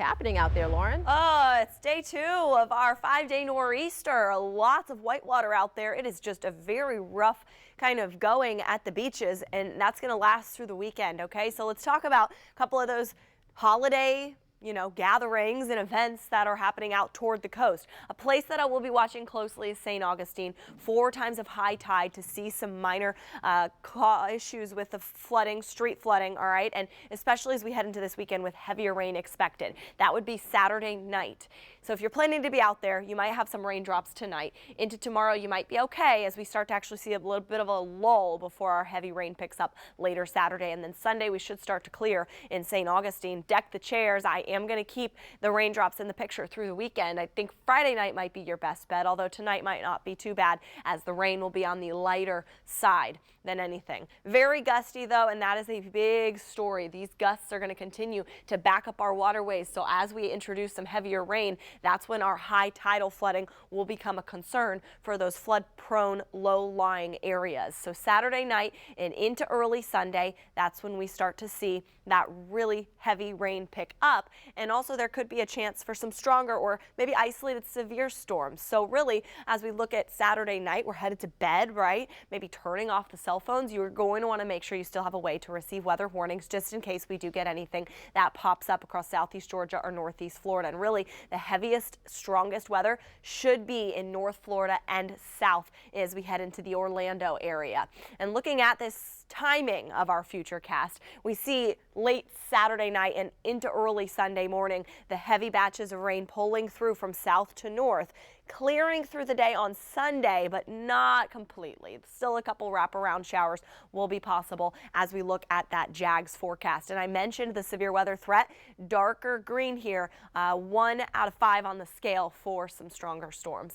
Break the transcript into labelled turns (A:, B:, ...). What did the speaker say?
A: Happening out there, Lauren?
B: It's day 2 of our 5-day nor'easter. Lots of whitewater out there. It is just a very rough kind of going at the beaches, and that's going to last through the weekend. Okay, so let's talk about a couple of those holiday gatherings and events that are happening out toward the coast. A place that I will be watching closely is St. Augustine. 4 times of high tide to see some minor issues with the flooding, street flooding, all right, and especially as we head into this weekend with heavier rain expected. That would be Saturday night. So if you're planning to be out there, you might have some raindrops tonight. Into tomorrow, you might be okay as we start to actually see a little bit of a lull before our heavy rain picks up later Saturday. And then Sunday, we should start to clear in St. Augustine. Deck the chairs. I am going to keep the raindrops in the picture through the weekend. I think Friday night might be your best bet, although tonight might not be too bad as the rain will be on the lighter side than anything. Very gusty though, and that is a big story. These gusts are going to continue to back up our waterways. So as we introduce some heavier rain, that's when our high tidal flooding will become a concern for those flood prone low-lying areas. So Saturday night and into early Sunday, that's when we start to see that really heavy rain pick up. And also there could be a chance for some stronger or maybe isolated severe storms. So really, as we look at Saturday night, we're headed to bed, right? Maybe turning off the cell phones. You're going to want to make sure you still have a way to receive weather warnings just in case we do get anything that pops up across southeast Georgia or northeast Florida. And really, the heaviest, strongest weather should be in North Florida and south as we head into the Orlando area. And looking at this timing of our future cast, we see late Saturday night and into early Sunday morning, the heavy batches of rain pulling through from south to north, clearing through the day on Sunday, but not completely. Still a couple wraparound showers will be possible as we look at that JAGS forecast. And I mentioned the severe weather threat, darker green here, 1 out of 5 on the scale for some stronger storms.